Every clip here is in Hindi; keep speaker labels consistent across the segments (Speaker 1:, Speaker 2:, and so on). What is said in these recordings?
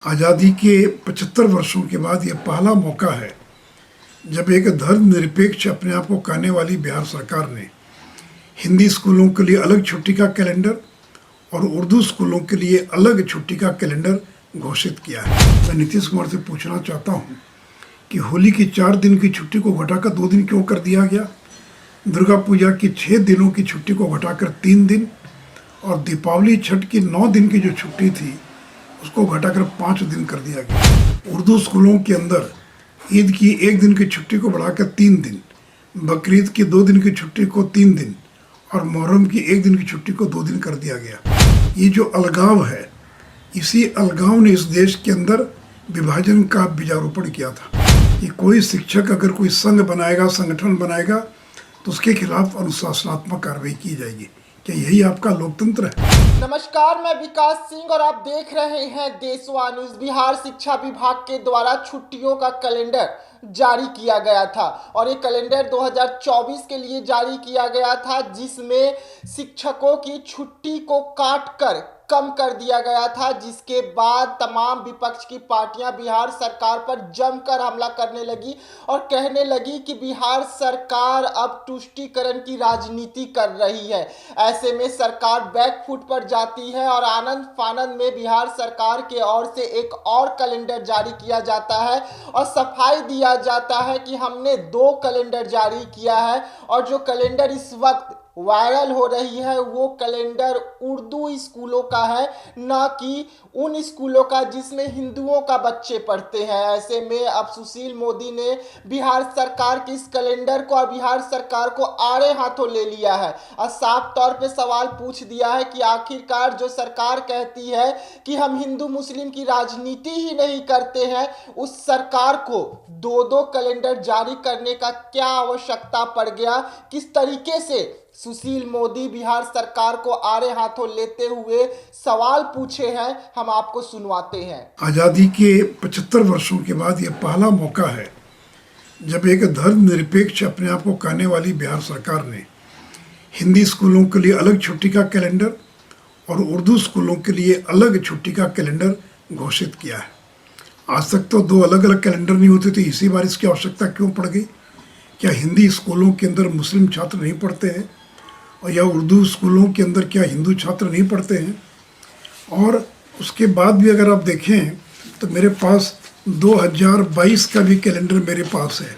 Speaker 1: आज़ादी के 75 वर्षों के बाद ये पहला मौका है जब एक धर्मनिरपेक्ष अपने आप को कहने वाली बिहार सरकार ने हिंदी स्कूलों के लिए अलग छुट्टी का कैलेंडर और उर्दू स्कूलों के लिए अलग छुट्टी का कैलेंडर घोषित किया है। मैं नीतीश कुमार से पूछना चाहता हूँ कि होली की 4 दिन की छुट्टी को घटाकर 2 दिन क्यों कर दिया गया, दुर्गा पूजा की 6 दिनों की छुट्टी को घटाकर 3 दिन और दीपावली छठ की 9 दिन की जो छुट्टी थी उसको घटाकर 5 दिन कर दिया गया। उर्दू स्कूलों के अंदर ईद की 1 दिन की छुट्टी को बढ़ाकर 3 दिन, बकरीद की 2 दिन की छुट्टी को 3 दिन और मुहर्रम की 1 दिन की छुट्टी को 2 दिन कर दिया गया। ये जो अलगाव है, इसी अलगाव ने इस देश के अंदर विभाजन का बीजारोपण किया था कि कोई शिक्षक अगर कोई संघ बनाएगा, संगठन बनाएगा तो उसके खिलाफ अनुशासनात्मक कार्रवाई की जाएगी। क्या यही आपका लोकतंत्र है?
Speaker 2: नमस्कार, मैं विकास सिंह और आप देख रहे हैं देशवा न्यूज। बिहार शिक्षा विभाग के द्वारा छुट्टियों का कैलेंडर जारी किया गया था और ये कैलेंडर 2024 के लिए जारी किया गया था, जिसमें शिक्षकों की छुट्टी को काटकर कम कर दिया गया था, जिसके बाद तमाम विपक्ष की पार्टियां बिहार सरकार पर जमकर हमला करने लगी और कहने लगी कि बिहार सरकार अब तुष्टीकरण की राजनीति कर रही है। ऐसे में सरकार बैकफुट पर जाती है और आनंद फानंद में बिहार सरकार के ओर से एक और कैलेंडर जारी किया जाता है और सफाई दिया जाता है कि हमने 2 कैलेंडर जारी किया है और जो कैलेंडर इस वक्त वायरल हो रही है वो कैलेंडर उर्दू स्कूलों का है, ना कि उन स्कूलों का जिसमें हिंदुओं का बच्चे पढ़ते हैं। ऐसे में अब सुशील मोदी ने बिहार सरकार के इस कैलेंडर को और बिहार सरकार को आड़े हाथों ले लिया है और साफ तौर पे सवाल पूछ दिया है कि आखिरकार जो सरकार कहती है कि हम हिंदू मुस्लिम की राजनीति ही नहीं करते हैं, उस सरकार को 2-2 कैलेंडर जारी करने का क्या आवश्यकता पड़ गया। किस तरीके से सुशील मोदी बिहार सरकार को आड़े हाथों लेते हुए सवाल पूछे हैं, हम आपको सुनवाते हैं।
Speaker 1: आज़ादी के 75 वर्षों के बाद ये पहला मौका है जब एक धर्मनिरपेक्ष अपने आप को कहने वाली बिहार सरकार ने हिंदी स्कूलों के लिए अलग छुट्टी का कैलेंडर और उर्दू स्कूलों के लिए अलग छुट्टी का कैलेंडर घोषित किया है। आज तक तो 2 अलग अलग कैलेंडर नहीं होते थे, इसी बार इसकी आवश्यकता क्यों पड़ गई? क्या हिंदी स्कूलों के अंदर मुस्लिम छात्र नहीं पढ़ते हैं और या उर्दू स्कूलों के अंदर क्या हिंदू छात्र नहीं पढ़ते हैं? और उसके बाद भी अगर आप देखें तो मेरे पास 2022 का भी कैलेंडर मेरे पास है,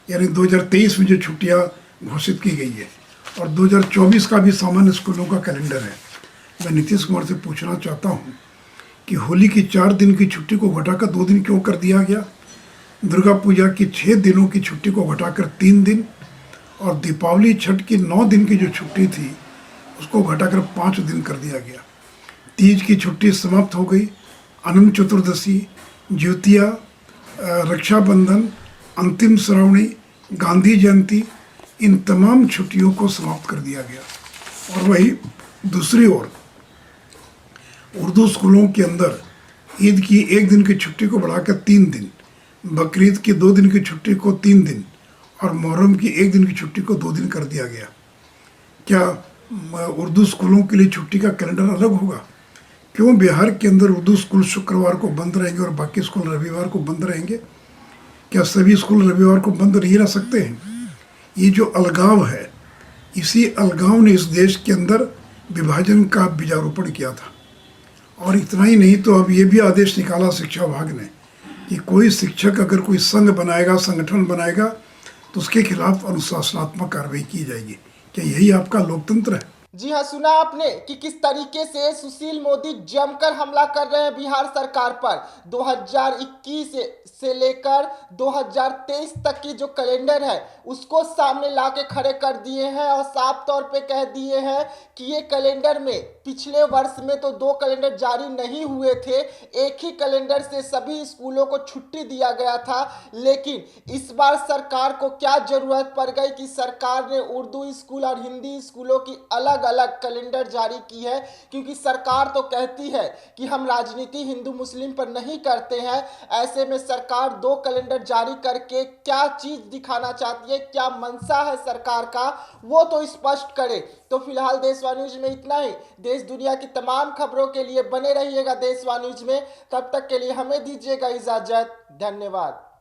Speaker 1: यानी 2023 में जो छुट्टियां घोषित की गई है, और 2024 का भी सामान्य स्कूलों का कैलेंडर है। मैं नीतीश कुमार से पूछना चाहता हूँ कि होली की 4 दिन की छुट्टी को घटाकर 2 दिन क्यों कर दिया गया, दुर्गा पूजा की 6 दिनों की छुट्टी को घटाकर 3 दिन और दीपावली छठ की 9 दिन की जो छुट्टी थी उसको घटाकर 5 दिन कर दिया गया। तीज की छुट्टी समाप्त हो गई, अनंत चतुर्दशी, ज्योतिया, रक्षाबंधन, अंतिम श्रावणी, गांधी जयंती, इन तमाम छुट्टियों को समाप्त कर दिया गया। और वही दूसरी ओर उर्दू स्कूलों के अंदर ईद की 1 दिन की छुट्टी को बढ़ाकर 3 दिन, बकरीद की 2 दिन की छुट्टी को 3 दिन और मुहर्रम की 1 दिन की छुट्टी को 2 दिन कर दिया गया। क्या उर्दू स्कूलों के लिए छुट्टी का कैलेंडर अलग होगा? क्यों बिहार के अंदर उर्दू स्कूल शुक्रवार को बंद रहेंगे और बाकी स्कूल रविवार को बंद रहेंगे? क्या सभी स्कूल रविवार को बंद नहीं रह सकते हैं? ये जो अलगाव है, इसी अलगाव ने इस देश के अंदर विभाजन का बीजारोपण किया था। और इतना ही नहीं तो अब ये भी आदेश निकाला शिक्षा विभाग ने कि कोई शिक्षक अगर कोई संघ बनाएगा, संगठन बनाएगा तो उसके खिलाफ अनुशासनात्मक कार्रवाई की जाएगी। क्या यही आपका लोकतंत्र है?
Speaker 2: जी हाँ, सुना आपने कि किस तरीके से सुशील मोदी जमकर हमला कर रहे हैं बिहार सरकार पर। 2021 से लेकर 2023 तक की जो कैलेंडर है उसको सामने लाके खड़े कर दिए हैं और साफ तौर पे कह दिए हैं कि ये कैलेंडर में पिछले वर्ष में तो 2 कैलेंडर जारी नहीं हुए थे, एक ही कैलेंडर से सभी स्कूलों को छुट्टी दिया गया था। लेकिन इस बार सरकार को क्या जरूरत पड़ गई कि सरकार ने उर्दू स्कूल और हिंदी स्कूलों की अलग अलग अलग कैलेंडर जारी की है, क्योंकि सरकार तो कहती है कि हम राजनीति हिंदू मुस्लिम पर नहीं करते हैं। ऐसे में सरकार 2 कैलेंडर जारी करके क्या चीज दिखाना चाहती है, क्या मंशा है सरकार का, वो तो स्पष्ट करे। तो फिलहाल देशवा न्यूज में इतना ही। देश दुनिया की तमाम खबरों के लिए बने रहिएगा देशवा न्यूज में। तब तक के लिए हमें दीजिएगा इजाजत। धन्यवाद।